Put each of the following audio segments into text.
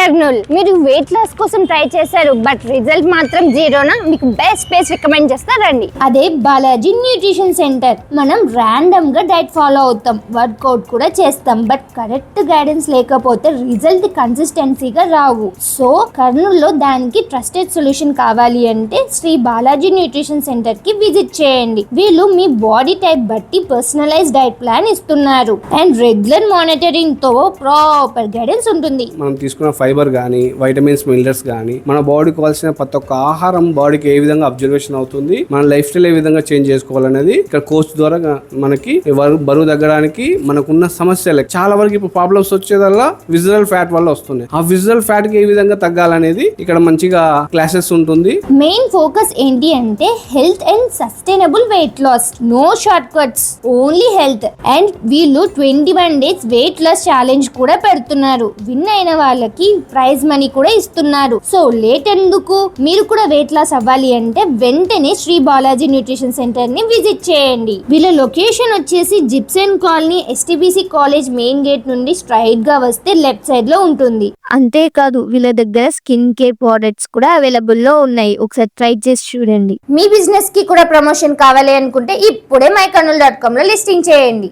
కర్నూల్. మీరు weight loss కోసం try చేశారు బట్ రిజల్ట్ మాత్రం జీరోనా? మీకు బెస్ట్ ప్లేస్ రికమెండ్ చేస్తారండి. అదే బాలాజీ న్యూట్రిషన్ సెంటర్. మనం ర్యాండమ్ గా డైట్ ఫాలో అవుతాం, వర్కౌట్ కూడా చేస్తాం, బట్ కరెక్ట్ గైడెన్స్ లేకపోతే రిజల్ట్ కన్సిస్టెన్సీగా రావు. సో కర్నూల్ లో దానికి ట్రస్టెడ్ సొల్యూషన్ కావాలి అంటే శ్రీ బాలాజీ న్యూట్రిషన్ సెంటర్ కి విజిట్ చేయండి. వీళ్ళు మీ బాడీ టైప్ బట్టి పర్సనలైజ్ డైట్ ప్లాన్ ఇస్తున్నారు అండ్ రెగ్యులర్ మానిటరింగ్ తో ప్రాపర్ గైడెన్స్ ఉంటుంది. మనం తీసుకున్న ఫైబర్ కానీ వైటమిన్స్ మినరల్స్ కానీ మన బాడీకి కావాల్సిన ప్రతి ఒక్క ఆహారం బాడీకి ఏ విధంగా అబ్జర్వేషన్ అవుతుంది, మన లైఫ్ స్టైల్ ఏ విధంగా చేంజ్ చేసుకోవాలనేది ఇక్కడ కోచ్ ద్వారా మనకి బరువు తగ్గడానికి మనకున్న సమస్యలు చాలా వరకు ఇప్పుడు ప్రాబ్లమ్స్ వచ్చేదల్లా విజువల్ ఫ్యాట్ వల్ల వస్తున్నాయి. ఆ విజువల్ ఫ్యాట్ కి ఏ విధంగా తగ్గాలనేది ఇక్కడ మంచిగా క్లాసెస్ ఉంటుంది. మెయిన్ ఫోకస్ ఏంటి అంటే health and sustainable weight loss. No short cuts, only health. And వీళ్ళు 21 days వెయిట్ లాస్ ఛాలెంజ్ కూడా పెడుతున్నారు. విన్ అయిన వాళ్ళకి ప్రైజ్ మనీ కూడా ఇస్తున్నారు. సో లేట్ ఎందుకు? మీరు కూడా వెయిట్ లాస్ అవ్వాలి అంటే వెంటనే శ్రీ బాలాజీ న్యూట్రిషన్ సెంటర్ ని విజిట్ చేయండి. వీళ్ళ లొకేషన్ వచ్చేసి Gibson colony, ST BC college main gate నుండి స్ట్రైట్ గా వస్తే లెఫ్ట్ సైడ్ లో ఉంటుంది. అంతేకాదు వీళ్ళ దగ్గర స్కిన్ కేర్ ప్రోడక్ట్స్ కూడా అవైలబుల్ లో ఉన్నాయి. ఒకసారి ట్రై చేసి చూడండి. మీ బిజినెస్ కి కూడా ప్రమోషన్ కావాలి అనుకుంటే ఇప్పుడే mykarnool.com లో లిస్టింగ్ చేయండి.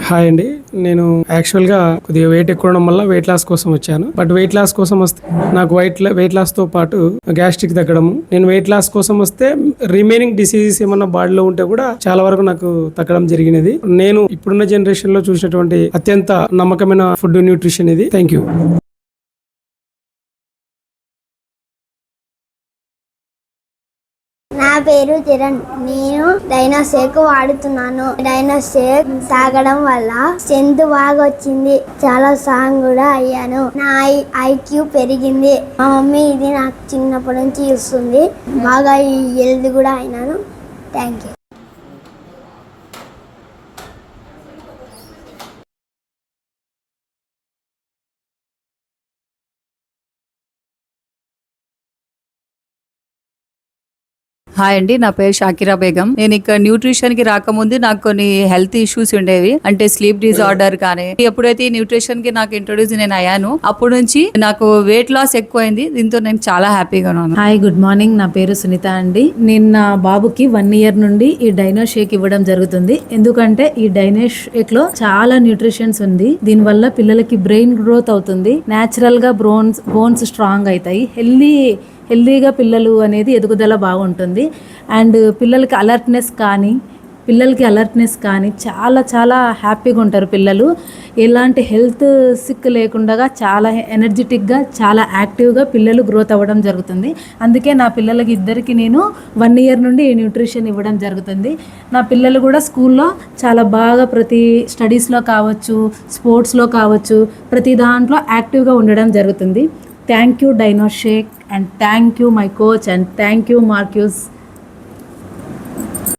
హాయ్ అండి, నేను యాక్చువల్గా కొద్దిగా వెయిట్ ఎక్కువ ఉండడం వల్ల వెయిట్ లాస్ కోసం వచ్చాను. బట్ వెయిట్ లాస్ కోసం వస్తే నాకు వెయిట్ లాస్తో పాటు గ్యాస్ట్రిక్ తగ్గడము, నేను వెయిట్ లాస్ కోసం వస్తే రిమైనింగ్ డిసీజెస్ ఏమన్నా బాడీలో ఉంటే కూడా చాలా వరకు నాకు తగ్గడం జరిగినది. నేను ఇప్పుడున్న జనరేషన్ లో చూసినటువంటి అత్యంత నమ్మకమైన ఫుడ్ న్యూట్రిషన్ ఇది. Thank you. నా పేరు కిరణ్. నేను డైనోషేక్ వాడుతున్నాను. డైనోషేక్ తాగడం వల్ల స్ట్రెంత్ బాగా వచ్చింది, చాలా స్ట్రాంగ్ కూడా అయ్యాను. నా ఐక్యూ పెరిగింది. మా మమ్మీ ఇది నాకు చిన్నప్పటి నుంచి ఇస్తుంది. బాగా హెల్త్ కూడా అయినాను. Thank you. హాయ్ అండి, నా పేరు షాకిరా బేగం. నేను ఇక్కడ న్యూట్రిషన్ కి రాకముందు నాకు కొన్ని హెల్త్ ఇష్యూస్ ఉండేవి, అంటే స్లీప్ డిజార్డర్ కానీ. ఎప్పుడైతే న్యూట్రిషన్ కి నాకు ఇంట్రొడ్యూస్ నేను అయ్యాను అప్పటి నుంచి నాకు వెయిట్ లాస్ ఎక్కువైంది. దీంతో నేను చాలా హ్యాపీగా ఉన్నాను. Hi, good morning. నా పేరు సునీత అండి. నేను నా బాబుకి 1 year నుండి ఈ డైనో షేక్ ఇవ్వడం జరుగుతుంది. ఎందుకంటే ఈ డైనో షేక్ లో చాలా న్యూట్రిషన్స్ ఉంది. దీని వల్ల పిల్లలకి బ్రెయిన్ గ్రోత్ అవుతుంది, నేచురల్ గా బోన్స్ స్ట్రాంగ్ అవుతాయి, హెల్దీగా పిల్లలు అనేది ఎదుగుదల బాగుంటుంది. అండ్ పిల్లలకి అలర్ట్నెస్ కానీ చాలా చాలా హ్యాపీగా ఉంటారు పిల్లలు. ఎలాంటి హెల్త్ సిక్ లేకుండా చాలా ఎనర్జెటిక్గా, చాలా యాక్టివ్గా పిల్లలు గ్రోత్ అవ్వడం జరుగుతుంది. అందుకే నా పిల్లలకి ఇద్దరికి నేను 1 year నుండి ఈ న్యూట్రిషన్ ఇవ్వడం జరుగుతుంది. నా పిల్లలు కూడా స్కూల్లో చాలా బాగా ప్రతి స్టడీస్లో కావచ్చు, స్పోర్ట్స్లో కావచ్చు, ప్రతి దాంట్లో యాక్టివ్గా ఉండడం జరుగుతుంది. Thank you Dyno shake, and thank you my coach, and thank you Marcus.